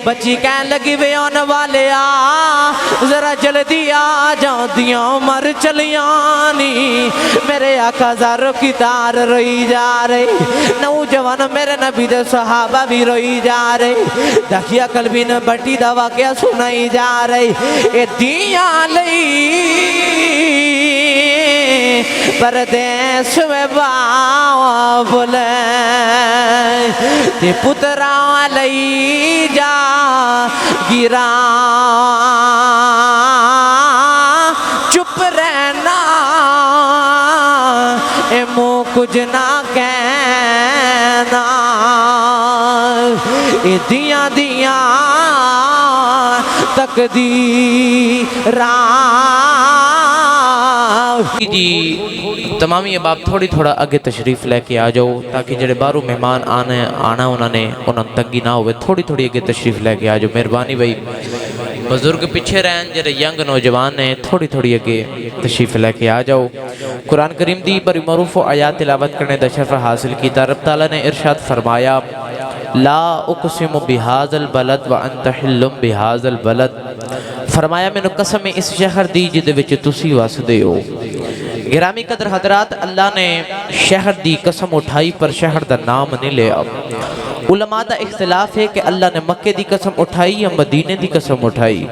بچی کہن لگی وے آنے والے ذرا جلدی آ جاؤ دیاں مر چلیانی میرے آقا زاروں کی تار روئی جا رہی نوجوان میرے نبی دے صحابہ بھی روئی جا رہی دکھیا قلبی نے بٹی دا واقعہ سنائی جا رہی اے دیاں لئی پردیس میں بابلے تے پترا لئی جا گرا چپ رہنا اے منہ کچھ نہ کہنا اے دیاں دیاں تقدیراں جی تمامی اب آپ تھوڑی تھوڑا آگے تشریف لے کے آ جاؤ تاکہ جڑے باروں مہمان آنا انہوں تنگی نہ ہوئے تھوڑی تھوڑی آگے تشریف لے کے آ جاؤ مہربانی بھائی بزرگ پیچھے رہن جڑے ینگ نوجوان ہیں تھوڑی تھوڑی آگے تشریف لے کے آ جاؤ قرآن کریم دی بڑی معروف و آیات تلاوت کرنے دا شرف حاصل کی رب تعالیٰ نے ارشاد فرمایا لا اقسم بہذا البلد وانت حل بہذا البلد فرمایا میں نے قسم اس شہر دی جدے وچ تسی واسدے ہو گرامی قدر حضرات اللہ نے شہر دی قسم اٹھائی پر شہر دا نام نہیں لیا علماء دا اختلاف ہے کہ اللہ نے مکہ دی قسم اٹھائی یا مدینے دی قسم اٹھائی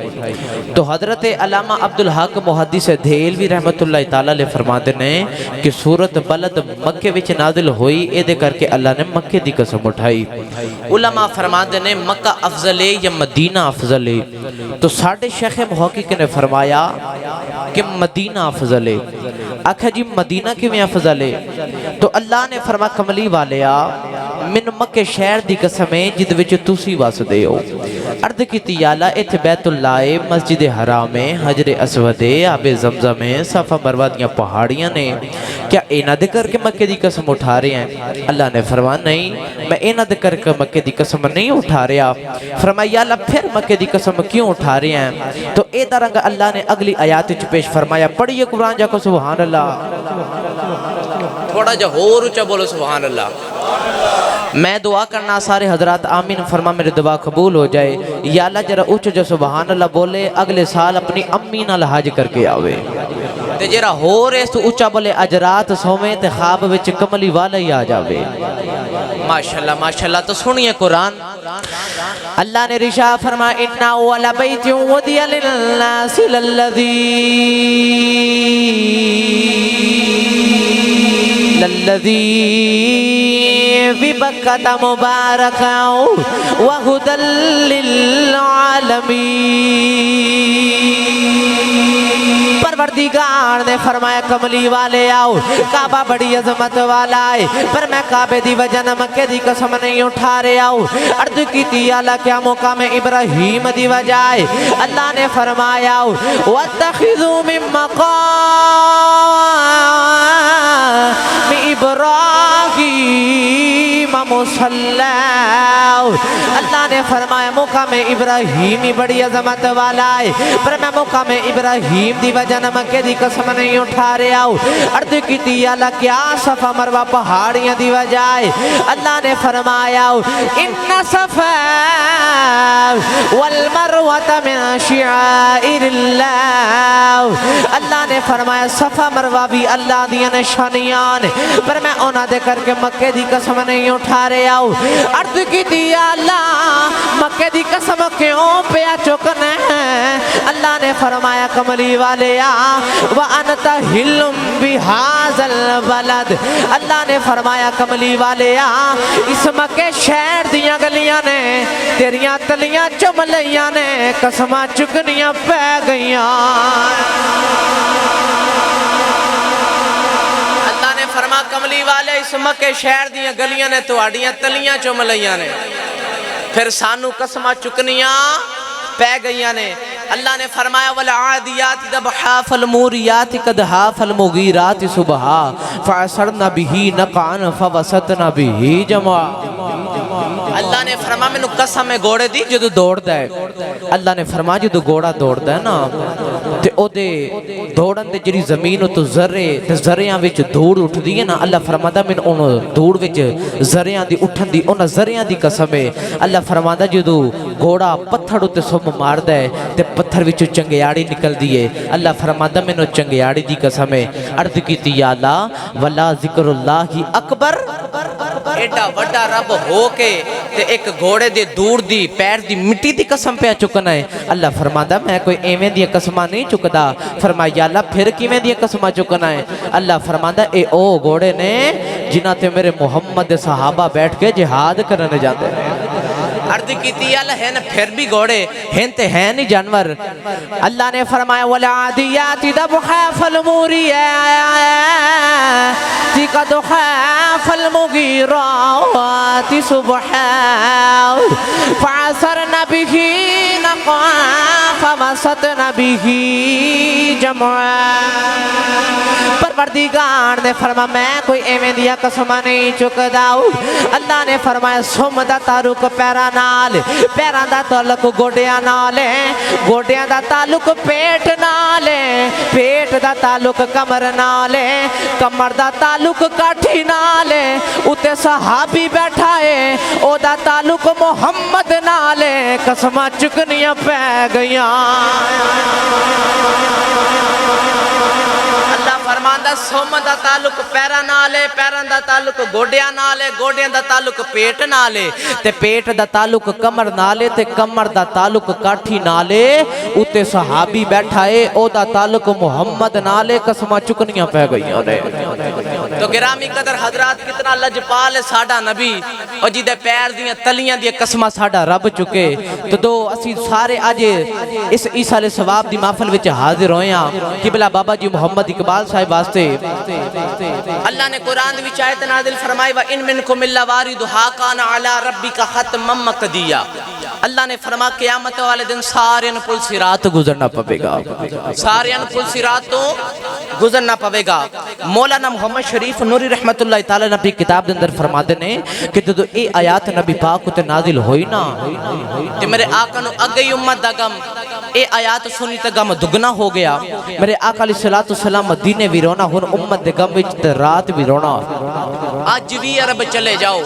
تو حضرت علامہ عبدالحق محدث دہلوی رحمت اللہ تعالیٰ لے فرماتے ہیں کہ سورت بلد مکہ وچ نازل ہوئی اے دے کر کے اللہ نے مکہ دی قسم اٹھائی علماء فرماتے ہیں مکہ افضل ہے یا مدینہ افضل ہے تو ساڑھے شیخ محقق نے فرمایا کہ مدینہ افضل ہے آکھا جی مدینہ کی میں افضل ہے تو اللہ نے فرمایا کملی والیا من مکہ شہر دی قسمیں جد وچ تسی واسدے ہو عرض کی یا اللہ ایتھ بیت اللہ مسجد حرام حجر اسود آب زمزم صفا مروہ دیاں پہاڑیاں نے کیا اینا دے کر کے مکہ دی قسم اٹھا رہے ہیں اللہ نے فرمایا نہیں میں اینا دے کر کے مکہ دی قسم نہیں اٹھا رہا فرمایا یا اللہ پھر مکہ دی قسم کیوں اٹھا رہے ہیں تو اے درنگ اللہ نے اگلی آیات وچ پیش فرمایا پڑھئے قرآن جا کو سبحان اللہ تھوڑا جا ہور اونچا بولو سبحان اللہ میں دعا کرنا سارے حضرات آمین فرما میرے دعا قبول ہو جائے یا اللہ جرا اونچا جو سبحان اللہ بولے اگلے سال اپنی امی نال حج کر کے آوے تے جرا ہو رہے تو اونچا بولے اجرات سومیں تے خواب وچ کملی والا ہی آ جاوے ماشاءاللہ تو سنیے قرآن اللہ نے رشا فرما اِنَّا أَوَّلَ بَيْتٍ وُضِعَ لِلنَّاسِ لَلَّذِي بِبَكَّةَ مُبَارَكًا وَهُدًى لِلْعَالَمِينَ پروردگار نے فرمایا کملی والے آؤ کعبہ بڑی عظمت والا ہے پر میں کعبے دی وجہ نہ مکہ دی قسم نہیں اٹھا رہے آؤ عرض کی تھی اللہ کیا مقام ابراہیم دی وجہ ہے اللہ نے فرمایا وَاتَّخِذُوا مِن مَّقَامِ ابراہیم مصلی اللہ نے فرمایا مقام ابراہیمی بڑی عظمت والا ہے پر میں مقام ابراہیم دی وجہ نہ مکہ دی قسم نہیں اٹھا رہے آؤ عرض کی تھی اللہ کیا صفا مروہ پہاڑیاں دی وجہ ہے اللہ نے فرمایا ان صفا والمروہ من شعائر اللہ اللہ نے فرمایا صفا مروہ بھی اللہ دیا نشانیان پر میں اونا دے کر کے مکہ دی قسم نہیں اٹھا رہے آؤ عرض کی تھی اللہ مکہ دی قسم کیوں پیا چکنے ہیں اللہ نے فرمایا کملی والے وَأَنْتَ حِلٌّ بِهَذَا الْبَلَدِ اللہ نے فرمایا کملی والے اس مکہ شہر دیاں گلیاں نے تیریاں تلیاں چم لیاں نے قسمہ چکنیاں پہ گئیاں اللہ نے فرما کملی والے اس مکہ شہر دیاں گلیاں نے تو آڑیاں تلیاں چم لیاں نے پھر سانو قسمہ چکنیاں پہ گئیاں نے اللہ نے فرمایا والعادیات ضبحا فالموریات قدحا فالمغیرات صبحا فعصرن به نقعا فوسطن به جمعا اللہ نے فرمایا میں نے قسم ہے گھوڑے دی جدو دوڑدا ہے اللہ نے فرمایا جدو گھوڑا دوڑدا ہے نا تے او دے دوڑن دے جڑی زمین تو ذرے تے ذریاں وچ دھوڑ اٹھدی ہے نا اللہ فرماتا من اون دھوڑ وچ ذریاں دی اٹھن دی انہاں ذریاں دی قسم ہے اللہ فرماتا جدو گھوڑا پتھر تے سم ماردا ہے تے پتھر وچ چنگیاڑی نکلدی ہے اللہ فرماتا مینوں چنگیاڑی دی قسم ہے عرض کیتی یا اللہ ولا ذکر اللہ اکبر ایڈا وڈا رب ہو کے تے ایک گھوڑے دے دور دی پیر دی مٹی دی قسم پہ چکنا ہے اللہ فرماتا میں کوئی ایویں دی قسمہ نہیں چکدا فرمایا یا اللہ پھر کیویں دی قسمہ چکنا ہے اللہ فرماتا اے او گھوڑے نے جنہاں تے میرے محمد صحابہ بیٹھ کے جہاد کرنے جاتے ہیں عرض کیتی اللہ ہے نا پھر بھی گھوڑے ہیں تے ہیں نہیں جانور اللہ نے فرمایا والعادیات ضبحا فالموریات قدحا فالمغیرات صبحا فعصرن به نقعا فوسطن به جمعا پروردگار نے فرمایا میں کوئی ایویں دیا قسمہ نہیں چکدا اللہ نے فرمایا سم دا تعلق پیرا نال پیرا دا تعلق گوڑیاں نال گوڑیاں دا تعلق پیٹ نال پیٹ دا تعلق کمر نال کمر دا تعلق کاٹھی نال اتے صحابی بیٹھا ہے او دا تعلق محمد نال قسمہ چکنیاں پہ گیاں فرماندا سوم دا تعلق پیرا نالے پیران دا تعلق گوڑیاں نالے گوڑیاں دا تعلق پیٹ نالے تے پیٹ دا تعلق کمر نالے تے کمر دا تعلق کاٹھی نالے اتے صحابی بیٹھا ہے او دا تعلق محمد نالے قسمہ چکنیاں پہ گئیاں نے تو گرامی قدر حضرات کتنا لجپال ہے ساڑا نبی اور جی دے پیر دیاں تلیاں دیاں قسمہ ساڑا رب چکے تو دو اسی سارے آج اس عیسیٰ علیہ ثواب دی محفل وچ حاضر ہویاں قبلہ بابا جی محمد اقبال صاحب واسطے اللہ نے قرآن دی وچ آیت نازل فرمائی وَإِن مِّنْكُمْ إِلَّا وَارِدُهَا كَانَ عَلَى رَبِّكَ حَتْمًا مَّقْضِيًّا اللہ نے فرمایا قیامت والے دن سارے پل صراط گزرنا پڑے گا سارے پل صراط تو گزرنا پڑے گا مولانا محمد شریف نوری رحمت اللہ تعالی نبی کتاب دے اندر فرماتے ہیں کہ تو اے آیات نبی پاک تے نازل ہوئی نا تے میرے آقا نو اگئی امت دا غم اے آیات سنی تے غم دگنا ہو گیا میرے آقا علیہ السلام مدینے بھی رونا ہن امت دے غم وچ تے رات بھی رونا آج بھی عرب چلے جاؤ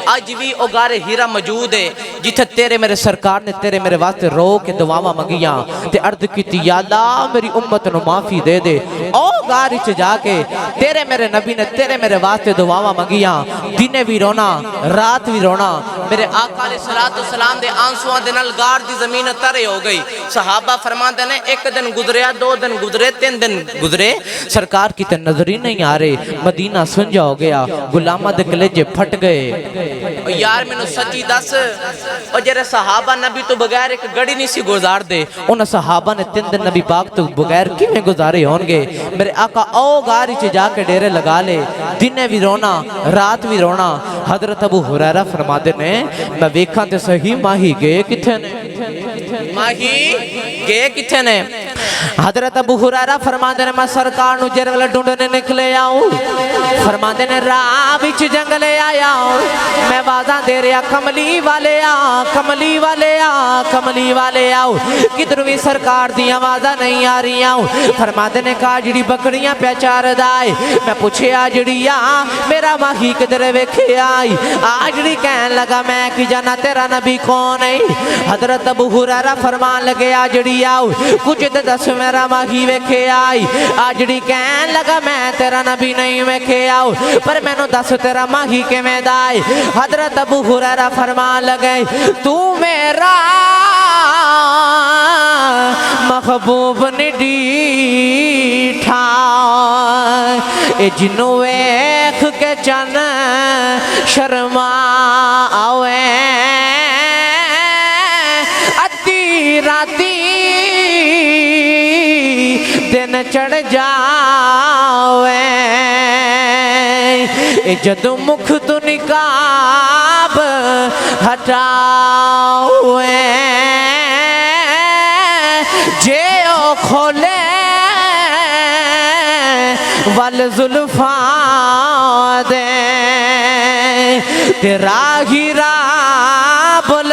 آج بھی اوگار ہیرا موجود ہے جتھے تیرے میرے سرکار نے تیرے میرے واسطے رو کے دعاواں منگیاں تے عرض کیتی یا اللہ میری امت نو معافی دے دے اوگار وچ جا کے تیرے میرے نبی نے تیرے میرے واسطے دعاواں منگیاں دن بھی رونا رات بھی رونا میرے آقا علیہ السلام دے آنسواں دے نال گار دی زمین ترے ہو گئی صحابہ فرماندے نے ایک دن گزریا دو دن گزرے تین دن گزرے سرکار کی تے نظر ہی نہیں آ رہے مدینہ سنجا ہو گیا غلامہ دے کلیجے پھٹ گئے یار میں نو سچی دس اور جرے صحابہ نبی تو بغیر ایک گڑی نہیں سی گزار دے انہاں صحابہ نے تین دن نبی پاک تو بغیر کی میں گزارے ہونگے میرے آقا او گاری چے جا کے ڈیرے لگا لے دن بھی رونا رات بھی رونا حضرت ابو ہریرہ فرماتے نے میں ویکھاں تے صحیح ماہی گئے کتھے نے ماہی گئے کتھے نے حضرت ابو ہریرہ فرماتے نے میں سرکار نو جر والا ڈھونڈنے نکلے آؤں فرماتے نے راہ وچ جنگلے آیا میں وعدہ دے رہا کملی والے آ کملی والے آ کملی والے آؤ کدھر بھی سرکار دی آوازہ نہیں آ رہی آؤں فرماتے نے کہا جڑی بکڑیاں پیچار دائے میں پوچھے آجڑی آ میرا ماہی کدھر ویکھے آئی آجڑی کہن لگا میں کی جانا تیرا نبی کون ہے حضرت ابو ہریرہ فرمان لگے آجڑی آؤ کچھ دس میرا ماہی ویکھے آئی آجڑی کہن لگا میں تیرا نبی نہیں ویکھے آؤ پر میں نو دس تیرا ماہی کے میں دائے حضرت ابو ہریرہ فرمان لگے تو میرا محبوب نڈیٹھا اے جنو ایک کے چن شرما آوے ادھی راتی دن چڑھ جاوے جدو مکھ تو نقاب ہٹاوے جے او کھولے وال زلفاں دے تیرا ہی راہ بل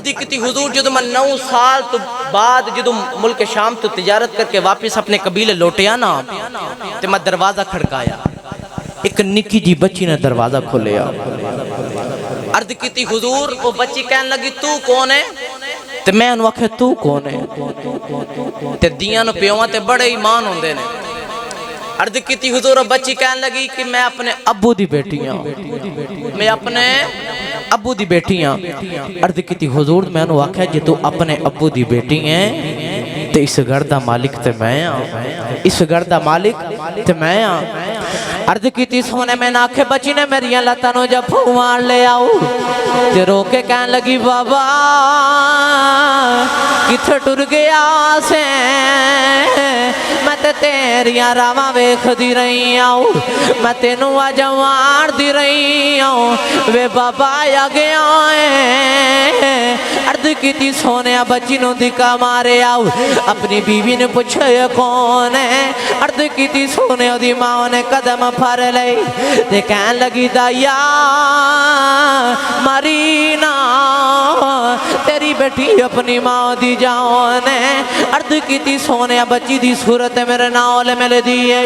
عرضی کی تھی حضور جدو میں 9 سال تو بعد جدو ملک شام تو تجارت کر کے واپس اپنے قبیلے لوٹیا نا تو میں دروازہ کھڑکایا، ایک نکی جی بچی نے دروازہ کھولیا۔ عرض کی تھی حضور، وہ بچی کہنے لگی تو کون ہے؟ تو میں انہوں آکھے تو کون ہے؟ تو دیاں نو پیوان تے بڑے ایمان ہوندے نے۔ عرض کی تھی حضور، وہ بچی کہنے لگی کہ میں اپنے ابو دی بیٹی ہوں، میں اپنے ابو دی بیٹی ہوں۔ عرض کی تھی حضور، میں انہوں آکھے جی تو اپنے ابو دی بیٹی ہیں تو اس گھر دا مالک تے میں ہوں، اس گھر دا مالک تے میں ہوں۔ عرض کی تھی سونے میں ناکھے بچی نے میری لتانوں جب پھوان لے آؤ تے رو کے کہنے لگی بابا کتھے ٹر گیا سے میں تے تیریاں راواں ویکھ دی رہی آؤ، میں تینوں آجوار دی رہی آؤ وے بابا آ گیا ہے۔ عرض کی تھی سونے بچی نو دکا مارے آؤ، اپنی بیوی نے پوچھے یہ کون ہے؟ عرض کی تھی سونے دی ماں نے قدم پھر لے تے کہن لگی دایا مرینا تیری بیٹی اپنی ماں دی جان ہے۔ عرض کی تھی سونے بچی دی صورت میرے نال مل دی ہے،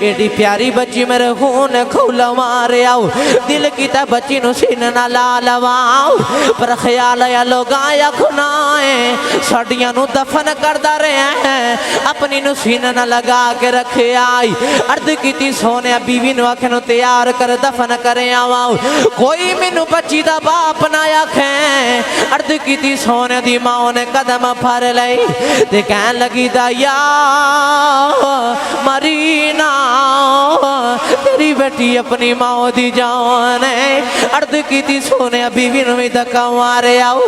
ایڈی پیاری بچی میرے خون کھولا مارے آؤ، دل کی تا بچی نو سینے نہ لا لواؤ، پر خیال یا لوگ آیا کھنائیں ساڑیاں نو دفن کردہ رہے ہیں، اپنی نو سینے نہ لگا کے رکھے آئی۔ عرض کی تھی سونے بیوی نو آکھے نو تیار کر دفن کرے آواؤ، کوئی منو بچی دا باپ نہ آکھیں۔ عرض کی تھی سونے دی ماں نے قدم پھر لئی تے کہن لگی دایا مرینا تیری بیٹی اپنی ماں دی جان ہے۔ عرض کی تھی سونے بیوی نو بھی دکا مارے آؤ،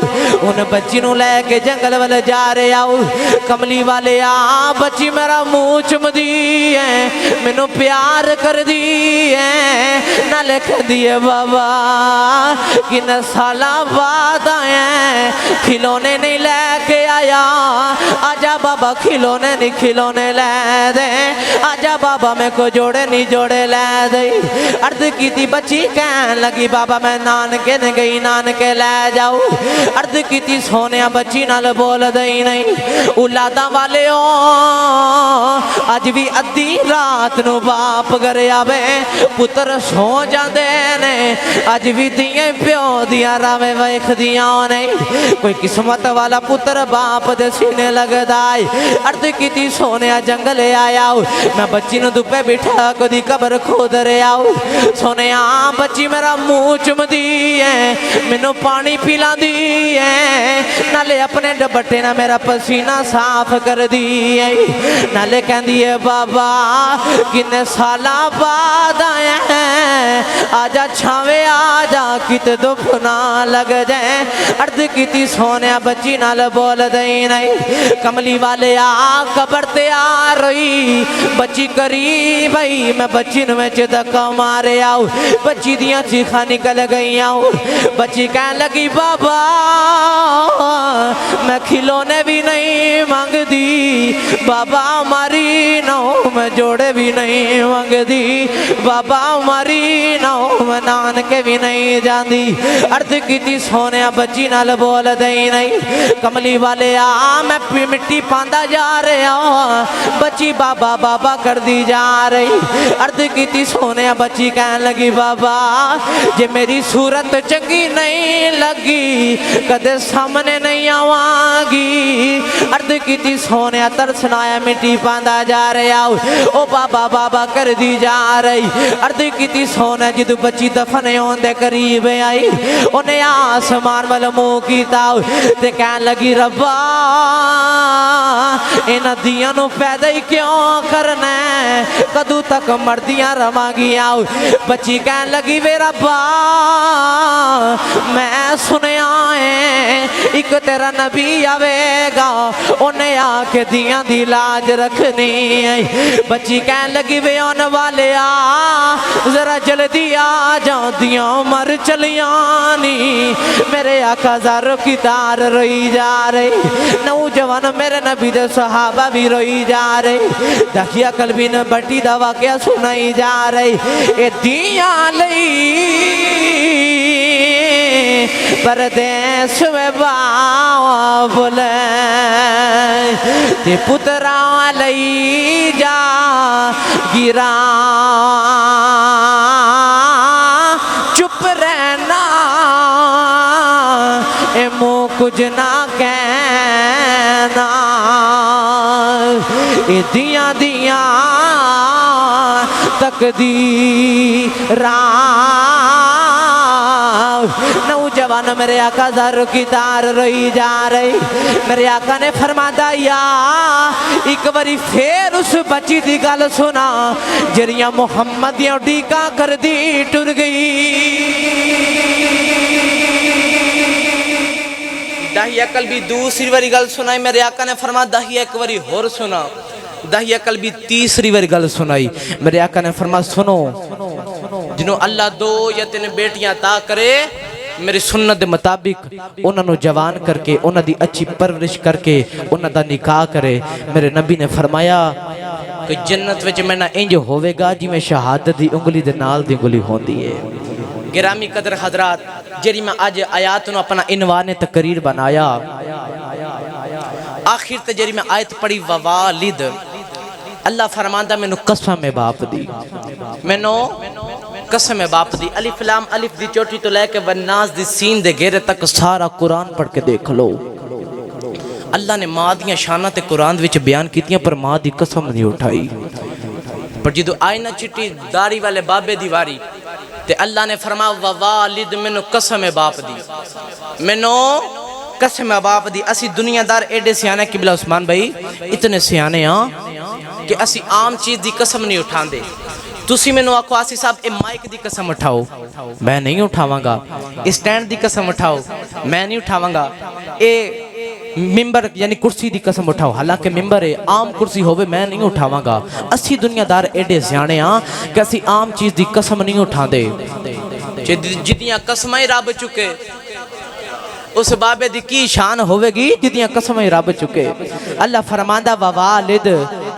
ان بچی نو لے کے جنگل والے جا رہے آؤ، کملی والے آ بچی میرا منہ چم دی ہے، مینوں پیار کر دی ہے، نہ لکھ دیے بابا کن سالہ بعد آئے کھلونے نہیں لے کے آیا، آجا بابا کھلونے نہیں کھلونے لے دے، آجا بابا میں کو جوڑے نہیں جوڑے لے دے۔ عرض کی تھی بچی کہن لگی بابا میں نان کے نہیں گئی نان کے لے جاؤ۔ عرض کی تھی سونے بچی نال بول دئی نہیں، اولاداں والے آج بھی ادھی رات نو باپ گھرے آوے پتر سو جاندے نے، آج بھی دیئے پیو دیا راوے ویکھ دیاں نہیں، کوئی قسمت والا پتر باپ دے سینے لگ دائی۔ عرض کی تھی سونے جنگلے آیا میں بچی نو دوپے بٹھا کو دی قبر کھود رہے آؤ، سونے بچی میرا منہ چم دی ہے، مینوں پانی پلا دی ہے، نالے اپنے ڈبٹے نہ میرا پسینہ صاف کر دی ہے، نالے کہن دیئے بابا کنے سالہ بعد آئے ہیں، آجا چھاوے آجا کت دفنا لگ جائیں۔ عرض کی تھی سونے بچی نال بول دئی نہیں، کملی والے آ قبر تے آ رہی بچی قریب آئی، میں بچی نو میں دکا مارے آؤ، بچی دیاں چیخاں نکل گئی آؤ، بچی کہن لگی بابا میں کھلونے بھی نہیں مانگ دی، بابا ماری نو میں جوڑے بھی نہیں مانگ دی، بابا ماری نو میں نان کے بھی نہیں جان دی۔ عرض کی تھی سونے بچی نال بول دئی نہیں، کملی والے آ میں مٹی پاندہ جا رہے آؤ، بچی بابا بابا کر دی جا رہی۔ عرض کی تھی سونے بچی کہن لگی بابا جے میری صورت چنگی نہیں لگی کدے سامنے نہیں آوانگی۔ عرض کی تھی سونے ترسنایا مٹی پاندہ جا رہے آؤ، او بابا بابا کر دی جا رہی۔ عرض کی تھی سونے جدو بچی دفنے ہوندے قریب آئی، انہیں آسمان والا منہ کی تاؤ تے کہن لگی ربا انہ دیاں نو پیدا ہی کیوں کرنا ہے، کدو تک مردیاں رواں گی آؤ۔ بچی کہن لگی وے ربا میں سنے آئے ایک تیرا نبی آوے گا انہیں آ کے دیاں دی لاج رکھنی ہے۔ بچی کہن لگی وے آن والے آ ذرا جلدی آ جاؤ دیاں مر چلیانی، میرے آقا زاروں کی تار روئی جا رہی، نوجوان میرے نبی دے صحابہ بھی روئی جا رہی، دکھیا قلبی نے بٹی دا واقعہ سنائی جا رہی، اے دیاں لئی پردیس میں باولے تے پتراں لئی جا گرا چپ رہنا اے منہ کچھ نہ کہنا اے دیاں دیاں تقدیراں نوجوان میرے آقا زاروں کی تار روئی جا رہی میرے آقا نے فرمایا یا ایک باری پھر اس بچی دی گل سنا جریاں محمد دیاں ڈیکا کر دی ٹر گئی داہیہ قلبی دوسری باری گل سنائی میرے آقا نے فرمایا داہیہ ایک باری ہور سنا داہیہ قلبی تیسری باری گل سنائی میرے آقا نے فرمایا سنو جنہوں اللہ 2 یا 3 بیٹیاں عطا کرے میری سنت دے مطابق انہوں نے جوان کر کے انہوں دی اچھی پرورش کر کے انہوں دا نکاح کرے میرے نبی نے فرمایا کہ جنت وچ میں نہ انج ہوئے گا جی میں شہادت دی انگلی دے نال دی انگلی ہوندی ہے گرامی قدر حضرات جری میں آج آیات نو اپنا عنوان تقریر بنایا آخر تے جری میں آیت پڑھی ووالد اللہ فرماندہ میں نو قسم باپ دی میں نو قسم باپ دی الف لام الف دی چوٹی تو لے کے والناس دی سین دے گیرے تک سارا قرآن پڑھ کے دیکھ لو اللہ نے ماں دیاں شانہ تے قرآن وچ بیان کیتیاں پر ماں دی قسم نہیں اٹھائی پر جدو آئینہ چٹی داری والے بابے دیواری تے اللہ نے فرمایا ووالد میں نو قسم باپ دی میں نو قسم باپ دی اسی دنیا دار ایڈے سیانے قبلہ عثمان بھائی اتنے سیانے ہاں کہ اسی عام چیز دی قسم نہیں اٹھان دے تسی میں نو آکو آسی صاحب اے مائک دی قسم اٹھاؤ میں نہیں اٹھاواں گا اسٹینڈ دی قسم اٹھاؤ میں نہیں اٹھاواں گا اے ممبر یعنی کرسی دی قسم اٹھاؤ حالانکہ ممبر ہے عام کرسی ہوئے میں نہیں اٹھاواں گا اسی دنیا دار ایڈے سیانے ہاں کہ اسی عام چیز دی قسم نہیں اٹھان دے جتیاں قسمیں رب چکے اس بابے دی کی شان ہوئے گی جتیاں قسمیں رب چکے اللہ فرماندہ ووالد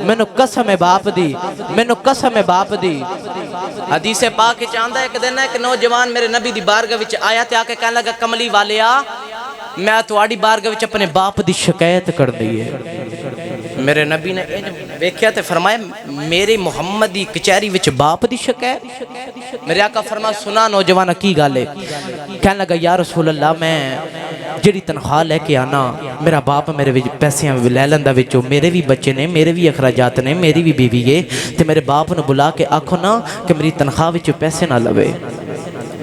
میں نو قسم باپ دی میں نو قسم باپ دی حدیث پاک چاندہ ایک دن ہے کہ نوجوان میرے نبی دی بارگاہ وچ آیا تے آکے کہنے لگا کملی والیا میں تواڈی بارگاہ وچ اپنے باپ دی شکایت کر دی ہے میرے نبی نے ویکھیا تے فرمایا میرے محمد دی کچہری وچ باپ دی شکایت میرے آقا فرمایا سنا نوجوان کی گل ہے کہنے لگا یا رسول اللہ میں جڑی تنخواہ لے کے آنا میرا باپ میرے پیسیاں لے لیندا وچوں میرے بھی بچے نے میرے بھی اخراجات نے میری بھی بیوی ہے تے میرے باپ نو بلا کے آکھو نا کہ میری تنخواہ وچوں پیسے نہ لوے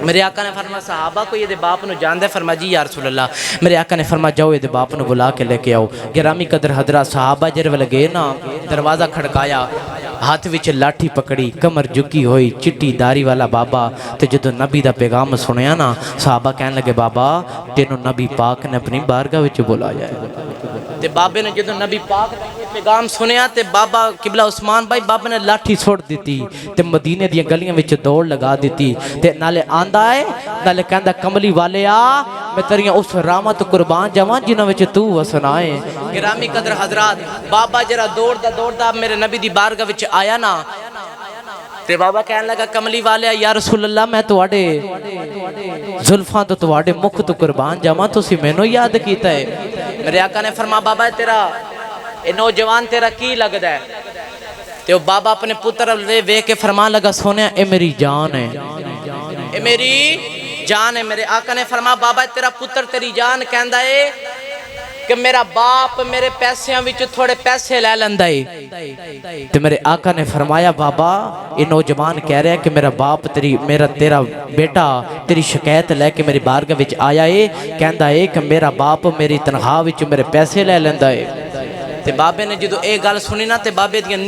میرے آقا نے فرمایا صحابہ کو یہ دے باپ نو جان دے فرمایا جی یا رسول اللہ میرے آقا نے فرمایا جاؤ یہ دے باپ نو بلا کے لے کے آؤ گرامی قدر حضرات صحابہ جر والے گئے نا دروازہ کھڑکایا ہاتھ وچ لاٹھی پکڑی کمر جھکی ہوئی چٹی داری والا بابا تے جدو نبی دا پیغام سنیا نا صحابہ کہنے لگے بابا تینو نبی پاک نے اپنی بارگاہ وچ بلایا ہے تے بابے نے جدو نبی پاک نے پیغام سنیا تے بابا قبلہ عثمان بھائی بابا نے لاٹھی چھوڑ دیتی تے مدینے دیاں گلیاں وچ دوڑ لگا دیتی تے نالے آندا ہے نالے کہندا کملی والے آ میں تیریاں اس رحمت قربان جاواں جنہاں وچ تو وسنا ہے گرامی قدر حضرات بابا جرا دوڑدا میرے نبی دی بارگاہ وچ آیا نا تے بابا کہنے لگا کملی والے یا رسول اللہ میں تواڈے زلفاں تو تواڈے مکھ تو قربان جاواں تسی مینوں یاد کیتا ہے میرے آقا نے فرمایا بابا تیرا اے نوجوان تیرا کی لگدا ہے تے بابا اپنے پتر وے کے فرمان لگا سونے اے میری جان ہے اے میری جان ہے میرے آقا نے فرمایا بابا تیرا پتر تیری جان کہندا ہے کہ میرا باپ میرے پیسیاں وچ تھوڑے پیسے لے لیندا ہے تے میرے آقا نے فرمایا بابا یہ نوجوان کہہ رہا ہے کہ میرا باپ تیرا بیٹا تیری شکایت لے کے میری بارگاہ وچ آیا ہے کہندا ہے کہ میرا باپ میری تنخواہ وچ میرے پیسے لے لیندا ہے تے بابے نے جدو اے گل سنی نا تے بابے دیاں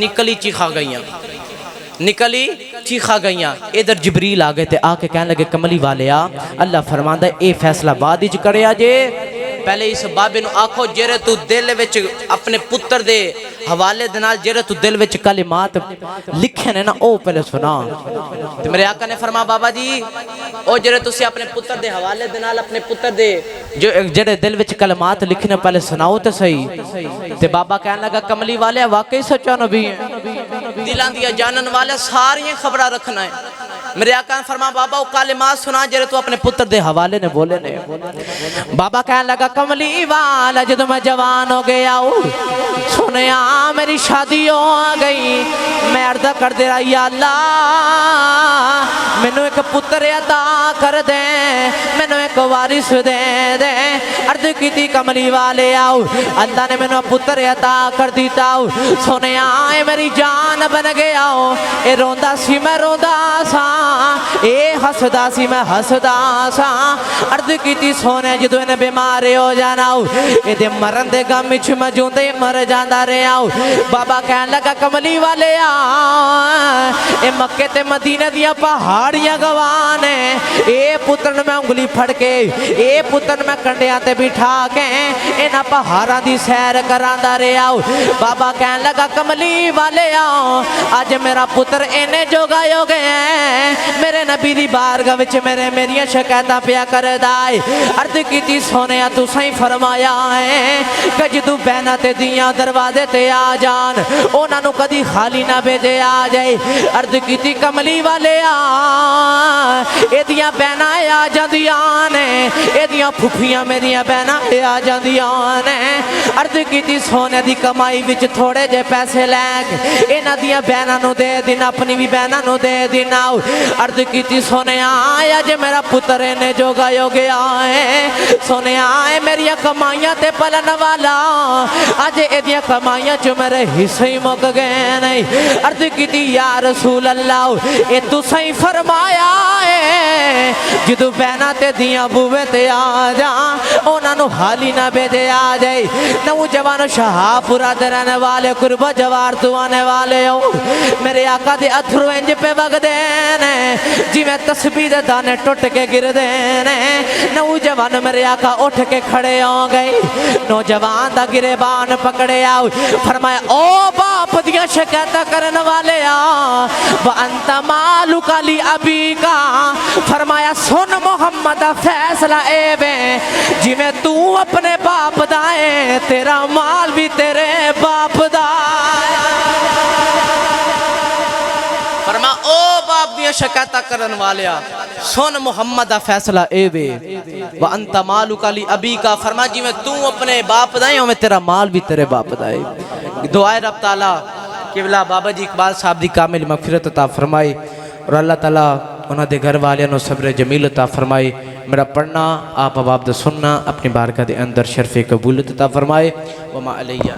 نکلی چیخا گئیاں ادھر جبریل آ گئے تے آ کے کہنے لگے کملی والیا اللہ فرماندا اے فیصلہ بعد وچ کریا جے پہلے اس بابے نو آکھو جرے تو دل وچ اپنے پتر دے حوالے دے نال جرے تو دل وچ کلمات لکھے نے نا او پہلے سنا تے میرے آقا نے فرمایا بابا جی او جرے تسی اپنے پتر دے حوالے دے نال اپنے پتر دے جڑے دل وچ کلمات لکھنے پہلے سناؤ تے صحیح تے بابا کہنے لگا کملی والے واقعی سچا نبی ہیں دلاں دیا جانن والے ساری خبراں رکھنا ہے میرے آقا نے فرمایا بابا وہ کلمات سنا جڑے تو اپنے پتر دے حوالے نے بولے نے بابا کہنے لگا کملی والا جدو میں جوان ہو گیا سنیا میری شادی ہو گئی میں عرض کر دے رہا یا اللہ مینوں ایک پتر عطا کر دے مینوں ایک وارث دے دے عرض کیتی کملی والے آؤ اللہ نے مینوں پتر عطا کر دیتا سنیا اے میری جان بن گیا اے روندا سی میں روندا سا اے ہسدا سی میں ہسدا سا عرض کیتی سونے جدو انہیں بیمار ہو جانا اے دے مرن دے غم وچ میں جوندے مر جاندا رہیا بابا کہن لگا کملی والے اے مکے تے مدینے دیا پہاڑیاں گوانے اے پتر میں انگلی پھڑ کے اے پتر میں کنڈیاں تے بٹھا کے انہاں پہاڑاں دی سیر کراندا رہیا بابا کہن لگا کملی والے آج میرا پتر اینے جوگا ہو گئے ہیں میرے نبی دی بارگاہ وچ میریاں شکایتاں پیا کردا اے عرض کیتی سونیا تو صحیح فرمایا ہے کہ جدوں بہناں تے دیاں دروازے تے آ جان انہاں نوں کدی خالی نہ بھیجے آ جائے عرض کیتی کملی والے اے دیاں بہناں آ جاندیاں نے اے دیاں پھپھیاں میریاں بہناں آ جاندیاں نے عرض کیتی سونے دی کمائی وچ تھوڑے جے پیسے لے کے انہاں دیاں بہناں نوں دے دینا اپنی بھی بہناں نوں دے دینا عرض کیتی سونے آیا جے میرا پتر نے جوگا ہو گیا ہے سونے آئے میری کمائیاں تے پلن والا آج ایدیاں کمائیاں چو میرے حصے ہی مک گئے نہیں عرض کیتی یا رسول اللہ اے تو صحیح فرمایا ہے جدو بہنا تے دیاں بوے تے آ جا انہاں نوں حالی نہ بھیجے آ جائے نوجوان شہا پورا درنے والے قربہ جوار تو آنے والے ہو میرے آقا دے اتھرو انج پہ وگ دینے جی میں تسبیح دے دانے ٹوٹ کے گر دینے نوجوان میرے آقا اٹھ کے کھڑے ہوں گئے نوجوان دا گریبان پکڑے آؤ فرمایا او باپ دیا شکایت کرن والے آ وَأَنْتَ مَالُكَ لِأَبِيكَ فرمایا سن محمد فیصلہ اے بے جی میں تو اپنے باپ دائے تیرا مال بھی تیرے باپ دائے فرما او باپ دیا شکایتہ کرن والیا سن محمد فیصلہ اے بے وَأَنْتَ مَالُكَ لِأَبِيكَ فرما جی میں تو اپنے باپ دائے ہوں میں تیرا مال بھی تیرے باپ دائے دعائے رب تعالیٰ قبلہ بابا جی اقبال صاحب دی کامل مغفرت عطا فرمائی اور اللہ تعالیٰ انہاں دے گھر والے نو صبر جمیل عطا فرمائی میرا پڑھنا آپ اب دا سننا اپنی بارگاہ دے اندر شرف قبولت عطا فرمائے وما علیہ